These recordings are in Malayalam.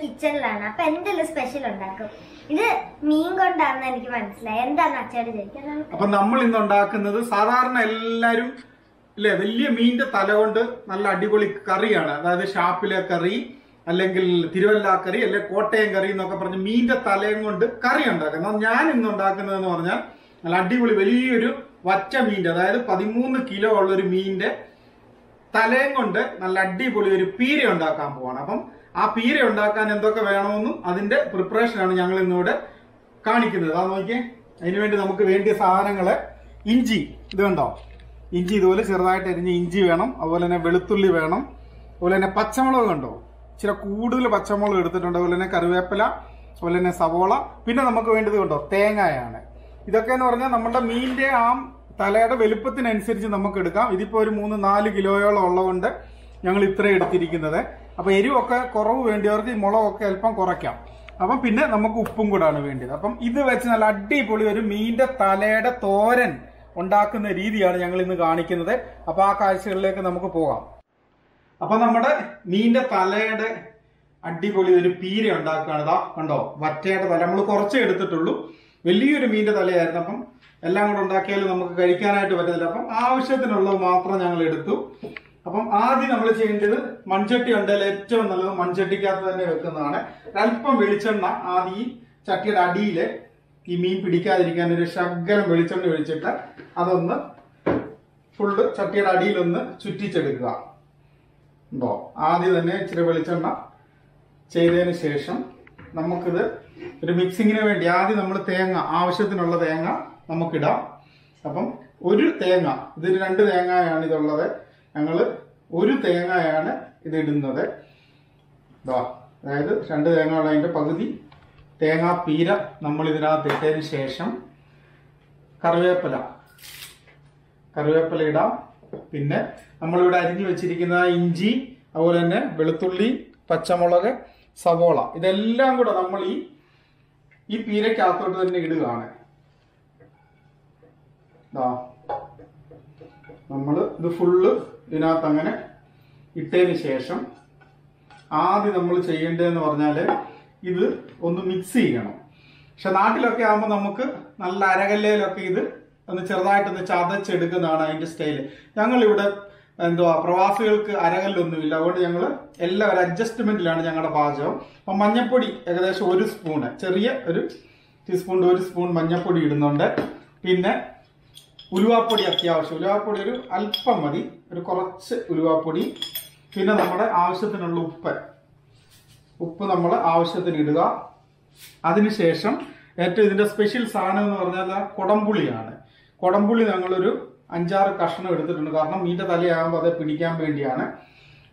കിച്ചണിലാണ്. അപ്പൊ എന്തെങ്കിലും സ്പെഷ്യൽ ഉണ്ടാക്കും. ഇത് മീൻ കൊണ്ടാണെന്ന് എനിക്ക് മനസ്സിലായി. എന്താണ് അച്ഛയോട് ചോദിക്കുന്നത്? അപ്പൊ നമ്മൾ ഇന്ന് ഉണ്ടാക്കുന്നത് സാധാരണ എല്ലാരും അല്ലെ വലിയ മീനിന്റെ തല കൊണ്ട് നല്ല അടിപൊളി കറിയാണ്. അതായത് ഷാപ്പിലെ കറി, അല്ലെങ്കിൽ തിരുവല്ല കറി, അല്ലെങ്കിൽ കോട്ടയം കറി എന്നൊക്കെ പറഞ്ഞ് മീനിന്റെ തലയും കൊണ്ട് കറി ഉണ്ടാക്കുന്നത്. ഞാൻ ഇന്ന് ഉണ്ടാക്കുന്നതെന്ന് പറഞ്ഞാൽ നല്ല അടിപൊളി വലിയൊരു വറ്റ മീൻ്റെ, അതായത് 13 കിലോ ഉള്ള ഒരു മീനിന്റെ തലയും കൊണ്ട് നല്ല അടിപൊളി ഒരു പീര ഉണ്ടാക്കാൻ പോവാണ്. അപ്പം ആ പീര ഉണ്ടാക്കാൻ എന്തൊക്കെ വേണമെന്നും അതിന്റെ പ്രിപ്പറേഷനാണ് ഞങ്ങൾ ഇന്നിവിടെ കാണിക്കുന്നത്. അതാ നോക്കിയേ. അതിനുവേണ്ടി നമുക്ക് വേണ്ടിയ സാധനങ്ങള് ഇഞ്ചി, ഇത് കണ്ടോ, ഇഞ്ചി ഇതുപോലെ ചെറുതായിട്ട് അരിഞ്ഞ് ഇഞ്ചി വേണം. അതുപോലെ തന്നെ വെളുത്തുള്ളി വേണം. അതുപോലെ തന്നെ പച്ചമുളക് കണ്ടോ, ഇച്ചിരി കൂടുതൽ പച്ചമുളക് എടുത്തിട്ടുണ്ട്. അതുപോലെ തന്നെ കറിവേപ്പില, അതുപോലെ തന്നെ സവോള. പിന്നെ നമുക്ക് വേണ്ടത് കണ്ടോ തേങ്ങയാണ്. ഇതൊക്കെ എന്ന് പറഞ്ഞാൽ നമ്മുടെ മീനിന്റെ ആ തലയുടെ വലുപ്പത്തിനനുസരിച്ച് നമുക്ക് എടുക്കാം. ഇതിപ്പോ ഒരു 3-4 കിലോയോളം ഉള്ളതുകൊണ്ട് ഞങ്ങൾ ഇത്ര എടുത്തിരിക്കുന്നത്. അപ്പൊ എരിവൊക്കെ കുറവ് വേണ്ടിയവർക്ക് ഈ മുളകൊക്കെ അല്പം കുറയ്ക്കാം. അപ്പം പിന്നെ നമുക്ക് ഉപ്പും കൂടാണ് വേണ്ടത്. അപ്പം ഇത് വെച്ച് നല്ല അടിപൊളി ഒരു മീനിന്റെ തലയുടെ തോരൻ ഉണ്ടാക്കുന്ന രീതിയാണ് ഞങ്ങൾ ഇന്ന് കാണിക്കുന്നത്. അപ്പൊ ആ കാഴ്ചകളിലേക്ക് നമുക്ക് പോകാം. അപ്പൊ നമ്മുടെ മീനിന്റെ തലയുടെ അടിപൊളി ഒരു പീര ഉണ്ടാക്കുകയാണ്. ഇതാ കണ്ടോ, വറ്റയുടെ തല നമ്മൾ കുറച്ചേ എടുത്തിട്ടുള്ളൂ. വലിയൊരു മീനിന്റെ തലയായിരുന്നു. അപ്പം എല്ലാം കൂടെ ഉണ്ടാക്കിയാലും നമുക്ക് കഴിക്കാനായിട്ട് പറ്റത്തില്ല. അപ്പം ആവശ്യത്തിനുള്ളത് മാത്രം ഞങ്ങൾ എടുത്തു. അപ്പം ആദ്യം നമ്മൾ ചെയ്യേണ്ടത് മൺചട്ടി ഉണ്ടെങ്കിൽ ഏറ്റവും നല്ലത് മൺചട്ടിക്കകത്ത് തന്നെ വെക്കുന്നതാണ്. അല്പം വെളിച്ചെണ്ണ ആദ്യം ഈ ചട്ടിയുടെ അടിയിൽ ഈ മീൻ പിടിക്കാതിരിക്കാൻ ഒരു ശകലം വെളിച്ചെണ്ണ ഒഴിച്ചിട്ട് അതൊന്ന് ഫുള്ള് ചട്ടിയുടെ അടിയിലൊന്ന് ചുറ്റിച്ചെടുക്കുക. ഉണ്ടോ, ആദ്യം തന്നെ ഇച്ചിരി വെളിച്ചെണ്ണ ചെയ്തതിന് ശേഷം നമുക്കിത് ഒരു മിക്സിങ്ങിന് വേണ്ടി ആദ്യം നമ്മൾ തേങ്ങ, ആവശ്യത്തിനുള്ള തേങ്ങ നമുക്കിടാം. അപ്പം ഒരു തേങ്ങ, ഇതിന് 2 തേങ്ങയാണ് ഇതുള്ളത്. ഞങ്ങൾ ഒരു തേങ്ങയാണ് ഇത് ഇടുന്നത്. അതായത് 2 തേങ്ങ ഉള്ളതിന്റെ പകുതി തേങ്ങാപ്പീര നമ്മൾ ഇതിനകത്ത് ഇട്ടതിന് ശേഷം കറിവേപ്പില ഇടാം. പിന്നെ നമ്മളിവിടെ അരിഞ്ഞു വെച്ചിരിക്കുന്ന ഇഞ്ചി, അതുപോലെ തന്നെ വെളുത്തുള്ളി, പച്ചമുളക്, സവോള, ഇതെല്ലാം കൂടെ നമ്മൾ ഈ പീരക്കകത്തോട്ട് തന്നെ ഇടുകയാണ്. നമ്മൾ ഇത് ഫുള്ള് ഇതിനകത്ത് അങ്ങനെ ഇട്ടതിന് ശേഷം ആദ്യം നമ്മൾ ചെയ്യേണ്ടതെന്ന് പറഞ്ഞാൽ ഇത് ഒന്ന് മിക്സ് ചെയ്യണം. പക്ഷെ നാട്ടിലൊക്കെ ആകുമ്പോൾ നമുക്ക് നല്ല അരകല്ലയിലൊക്കെ ഇത് ഒന്ന് ചെറുതായിട്ടൊന്ന് ചതച്ചെടുക്കുന്നതാണ് അതിന്റെ സ്റ്റൈല്. ഞങ്ങളിവിടെ പ്രവാസികൾക്ക് അരകല്ലൊന്നുമില്ല. അതുകൊണ്ട് ഞങ്ങൾ എല്ലാം ഒരു അഡ്ജസ്റ്റ്മെന്റിലാണ് ഞങ്ങളുടെ പാചകം. അപ്പം മഞ്ഞപ്പൊടി ഏകദേശം 1 സ്പൂണ്, ചെറിയ ഒരു ടീസ്പൂൺ 1 സ്പൂൺ മഞ്ഞപ്പൊടി ഇടുന്നുണ്ട്. പിന്നെ ഉലുവാപ്പൊടി അത്യാവശ്യം, ഉലുവാപ്പൊടി ഒരു അല്പം മതി, ഒരു കുറച്ച് ഉലുവാപ്പൊടി. പിന്നെ നമ്മുടെ ആവശ്യത്തിനുള്ള ഉപ്പ് നമ്മൾ ആവശ്യത്തിന് ഇടുക. അതിനുശേഷം ഏറ്റവും ഇതിന്റെ സ്പെഷ്യൽ സാധനം എന്ന് പറഞ്ഞാൽ കുടംപുളിയാണ്. കുടംപുളി ഞങ്ങളൊരു 5-6 കഷ്ണം എടുത്തിട്ടുണ്ട്. കാരണം മീൻ്റെ തലയാകുമ്പോൾ അത് പിടിക്കാൻ വേണ്ടിയാണ്.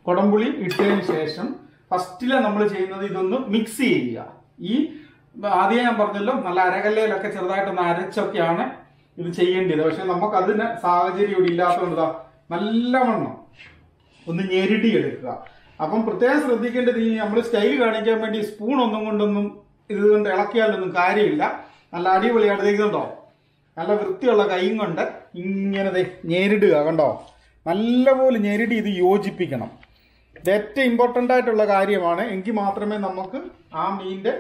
കുടംപുളി ഇട്ടതിന് ശേഷം ഫസ്റ്റിലെ നമ്മൾ ചെയ്യുന്നത് ഇതൊന്ന് മിക്സ് ചെയ്യുക. ഈ ആദ്യം ഞാൻ പറഞ്ഞല്ലോ, നല്ല അരകല്ലയിലൊക്കെ ചെറുതായിട്ടൊന്ന് അരച്ചൊക്കെയാണ് ഇത് ചെയ്യേണ്ടത്. പക്ഷെ നമുക്ക് അതിന് സാഹചര്യം ഇവിടെ ഇല്ലാത്തതുകൊണ്ട് നല്ലവണ്ണം ഒന്ന് ഞെരുടി എടുക്കുക. അപ്പം പ്രത്യേകം ശ്രദ്ധിക്കേണ്ടത്, ഈ നമ്മൾ സ്റ്റൈൽ കാണിക്കാൻ വേണ്ടി സ്പൂൺ കൊണ്ടൊന്നും ഇതുകൊണ്ട് ഇളക്കിയാലൊന്നും കാര്യമില്ല. നല്ല അടിപൊളിയായിട്ട് തേക്കുന്നുണ്ടോ, നല്ല വൃത്തിയുള്ള കൈയും കൊണ്ട് ഇങ്ങനെ ഞെരിടുക. കണ്ടോ, നല്ലപോലെ ഞെരിടി ഇത് യോജിപ്പിക്കണം. ഇത് ഏറ്റവും ഇമ്പോർട്ടൻ്റ് ആയിട്ടുള്ള കാര്യമാണ്. എങ്കിൽ മാത്രമേ നമുക്ക് ആ മീനിന്റെ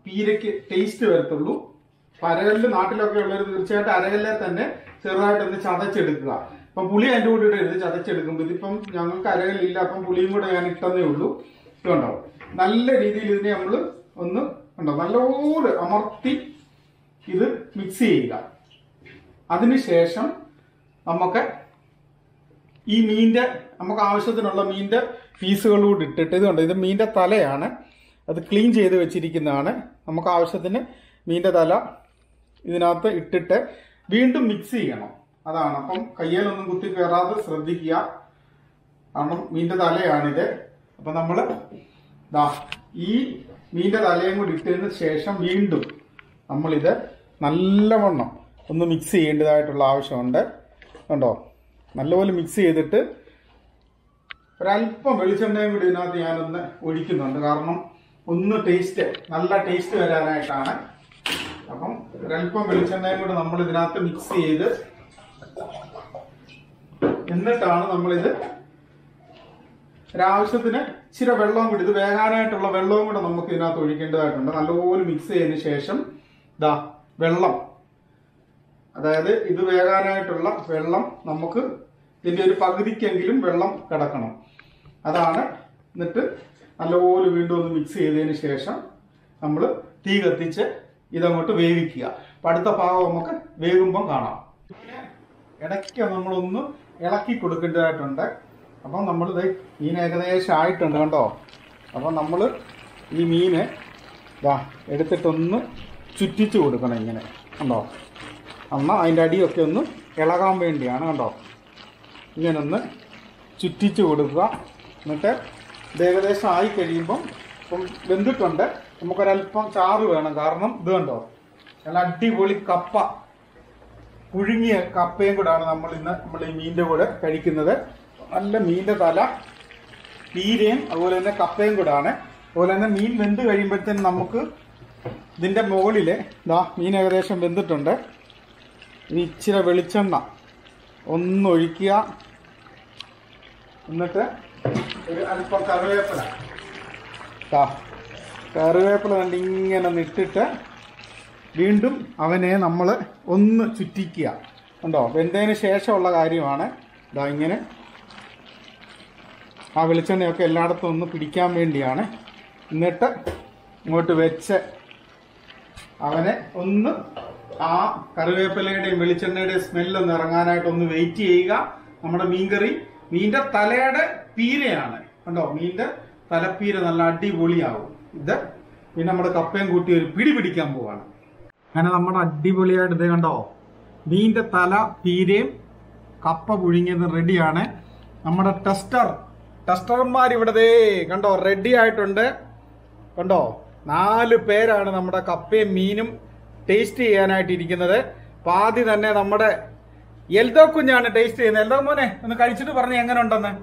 പീരയ്ക്ക് ടേസ്റ്റ് വരത്തുള്ളൂ. അരകല്ല് നാട്ടിലൊക്കെ ഉള്ളവർ തീർച്ചയായിട്ടും അരകല്ലെ തന്നെ ചെറുതായിട്ടൊന്ന് ചതച്ചെടുക്കുക. അപ്പം പുളി അതിൻ്റെ കൂടെ ഇടരുത് ചതച്ചെടുക്കുമ്പോൾ. ഇതിപ്പം ഞങ്ങൾക്ക് അരകല്ലില്ല, അപ്പം പുളിയും കൂടെ ഞാൻ ഇട്ടതേ ഉള്ളൂ. ഇതുണ്ടോ, നല്ല രീതിയിൽ ഇതിനെ നമ്മൾ ഒന്ന് കണ്ടോ നല്ലപോലെ അമർത്തി ഇത് മിക്സ് ചെയ്യുക. അതിനുശേഷം നമുക്ക് ഈ നമുക്ക് ആവശ്യത്തിനുള്ള മീനിന്റെ പീസുകളൂടെ ഇട്ടിട്ട്, ഇതുണ്ട്, ഇത് മീനിന്റെ തലയാണ്, അത് ക്ലീൻ ചെയ്ത് വെച്ചിരിക്കുന്നതാണ്. നമുക്ക് ആവശ്യത്തിന് മീനിന്റെ തല ഇതിനകത്ത് ഇട്ടിട്ട് വീണ്ടും മിക്സ് ചെയ്യണം. അതാണ്. അപ്പം കയ്യിലൊന്നും കുത്തി കയറാതെ ശ്രദ്ധിക്കുക. കാരണം മീനിന്റെ തലയാണിത്. അപ്പൊ നമ്മൾ ഈ മീനിന്റെ തലയും കൂടി ഇട്ടതിന് ശേഷം വീണ്ടും നമ്മളിത് നല്ലവണ്ണം ഒന്ന് മിക്സ് ചെയ്യേണ്ടതായിട്ടുള്ള ആവശ്യമുണ്ട്. കണ്ടോ, നല്ലപോലെ മിക്സ് ചെയ്തിട്ട് ഒരല്പം വെളിച്ചെണ്ണയും കൂടി ഇതിനകത്ത് ഞാനൊന്ന് ഒഴിക്കുന്നുണ്ട്. കാരണം ഒന്ന് നല്ല ടേസ്റ്റ് വരാനായിട്ടാണ്. അപ്പം ഒരല്പം വെളിച്ചെണ്ണയും കൂടി നമ്മൾ ഇതിനകത്ത് മിക്സ് ചെയ്ത് എന്നിട്ടാണ് നമ്മളിത് ഒരാവശ്യത്തിന് ഇച്ചിരി വെള്ളവും കൂടി, ഇത് വേകാനായിട്ടുള്ള വെള്ളവും കൂടെ നമുക്ക് ഇതിനകത്ത് ഒഴിക്കേണ്ടതായിട്ടുണ്ട്. നല്ലപോലെ മിക്സ് ചെയ്തതിന് ശേഷം ഇതാ വെള്ളം, അതായത് ഇത് വേകാനായിട്ടുള്ള വെള്ളം നമുക്ക് ഇതിന്റെ ഒരു പകുതിക്കെങ്കിലും വെള്ളം കിടക്കണം. അതാണ്. എന്നിട്ട് നല്ലപോലെ വീണ്ടും ഒന്ന് മിക്സ് ചെയ്തതിന് ശേഷം നമ്മൾ തീ കത്തിച്ച് ഇതങ്ങോട്ട് വേവിക്കുക. അപ്പം അടുത്ത ഭാഗം നമുക്ക് വേകുമ്പം കാണാം. ഇടയ്ക്ക് നമ്മളൊന്ന് ഇളക്കി കൊടുക്കേണ്ടതായിട്ടുണ്ട്. അപ്പം നമ്മളിത് മീൻ ഏകദേശം ആയിട്ടുണ്ട് കണ്ടോ. അപ്പം നമ്മൾ ഈ മീന് എടുത്തിട്ടൊന്ന് ചുറ്റിച്ച് കൊടുക്കണം ഇങ്ങനെ കണ്ടോ. എന്നാൽ അതിൻ്റെ അടിയൊക്കെ ഒന്ന് ഇളകാൻ വേണ്ടിയാണ് കണ്ടോ. ഇങ്ങനൊന്ന് ചുറ്റിച്ച് കൊടുക്കുക. എന്നിട്ട് ഇത് ഏകദേശം ആയി കഴിയുമ്പം ഇപ്പം വെന്തിട്ടുണ്ട്. നമുക്കൊരല്പം ചാറ് വേണം. കാരണം ഇത് കണ്ടോ നല്ല അടിപൊളി കപ്പ, പുഴുങ്ങിയ കപ്പയും കൂടാണ് നമ്മൾ ഈ മീനിൻ്റെ കൂടെ കഴിക്കുന്നത്. നല്ല മീനിൻ്റെ തല, പീരയും അതുപോലെ തന്നെ കപ്പയും കൂടാണ്. അതുപോലെ തന്നെ മീൻ വെന്ത് കഴിയുമ്പോഴത്തേനും നമുക്ക് ഇതിൻ്റെ മുകളിൽ മീൻ ഏകദേശം വെന്തിട്ടുണ്ട്. ഇനി ഇച്ചിരി വെളിച്ചെണ്ണ ഒന്നൊഴിക്കുക. എന്നിട്ട് ഒരു അല്പം കറിവേപ്പില കണ്ട് ഇങ്ങനെ ഇട്ടിട്ട് വീണ്ടും അവനെ നമ്മൾ ഒന്ന് ചുറ്റിക്കുക. കണ്ടോ, വെന്തതിന് ശേഷമുള്ള കാര്യമാണ്. ഇങ്ങനെ ആ വെളിച്ചെണ്ണയൊക്കെ എല്ലായിടത്തും ഒന്ന് പിടിക്കാൻ വേണ്ടിയാണ്. എന്നിട്ട് ഇങ്ങോട്ട് വെച്ച് അവനെ ഒന്ന് ആ കറിവേപ്പിലയുടെയും വെളിച്ചെണ്ണയുടെയും സ്മെല്ലൊന്ന് ഇറങ്ങാനായിട്ടൊന്ന് വെയിറ്റ് ചെയ്യുക. നമ്മുടെ മീൻകറി മീൻ്റെ തലയുടെ പീരയാണ് കണ്ടോ. മീൻ്റെ തലപ്പീര നല്ല അടിപൊളിയാവും. ഇത് പിന്നെ നമ്മുടെ കപ്പയും കൂട്ടി ഒരു പിടി പിടിക്കാൻ പോവാണ്. അങ്ങനെ നമ്മുടെ അടിപൊളിയായിട്ട് ഇത് കണ്ടോ മീൻ്റെ തല, പീരയും കപ്പ പുഴുങ്ങിയത് റെഡിയാണ്. നമ്മുടെ ടെസ്റ്റർമാർ ഇവിടെ കണ്ടോ റെഡി ആയിട്ടുണ്ട് കണ്ടോ. 4 പേരാണ് നമ്മുടെ കപ്പയും മീനും ടേസ്റ്റ് ചെയ്യാനായിട്ടിരിക്കുന്നത്. അപ്പൊ ആദ്യം തന്നെ നമ്മുടെ എൽദോ കുഞ്ഞാണ് ടേസ്റ്റ് ചെയ്യുന്നത്. എൽദോ മോനെ ഒന്ന് കഴിച്ചിട്ട് പറഞ്ഞ് എങ്ങനെ ഉണ്ടെന്ന്.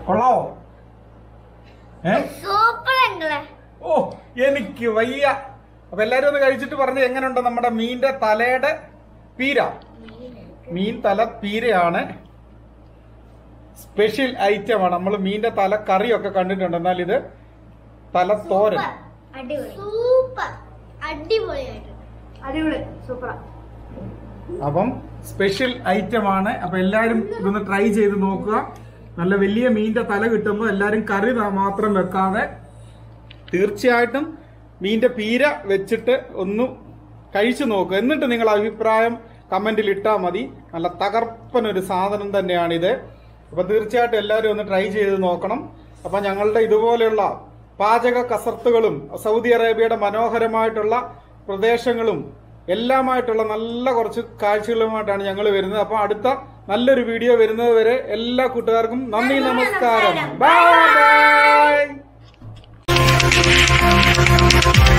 കൊള്ളാവോ? ഓ എനിക്ക് വയ്യ. അപ്പൊ എല്ലാരും ഒന്ന് കഴിച്ചിട്ട് പറഞ്ഞ് എങ്ങനെയുണ്ട് നമ്മുടെ മീന്റെ തലയുടെ പീര. മീൻ തല പീരയാണ്, സ്പെഷ്യൽ ഐറ്റമാണ്. നമ്മൾ മീന്റെ തല കറിയൊക്കെ കണ്ടിട്ടുണ്ട്, എന്നാൽ ഇത് തലത്തോരൻ. അപ്പം സ്പെഷ്യൽ ഐറ്റമാണ്. അപ്പൊ എല്ലാരും ഇതൊന്ന് ട്രൈ ചെയ്ത് നോക്കുക. നല്ല വലിയ മീന്റെ തല കിട്ടുമ്പോൾ എല്ലാരും കറി മാത്രം വെക്കാതെ തീർച്ചയായിട്ടും മീന്റെ പീര വെച്ചിട്ട് ഒന്ന് കഴിച്ചു നോക്കുക. എന്നിട്ട് നിങ്ങൾ അഭിപ്രായം കമന്റിൽ ഇട്ടാൽ മതി. നല്ല തകർപ്പനൊരു സാധനം തന്നെയാണിത്. അപ്പൊ തീർച്ചയായിട്ടും എല്ലാവരും ഒന്ന് ട്രൈ ചെയ്ത് നോക്കണം. അപ്പൊ ഞങ്ങളുടെ ഇതുപോലെയുള്ള പാചക കസർത്തുകളും സൗദി അറേബ്യയുടെ മനോഹരമായിട്ടുള്ള പ്രദേശങ്ങളും എല്ലാമായിട്ടുള്ള നല്ല കുറച്ച് കാഴ്ചകളുമായിട്ടാണ് ഞങ്ങൾ വരുന്നത്. അപ്പൊ അടുത്ത നല്ലൊരു വീഡിയോ വരുന്നത് വരെ എല്ലാ കൂട്ടുകാർക്കും നന്ദി, നമസ്കാരം. Bye bye.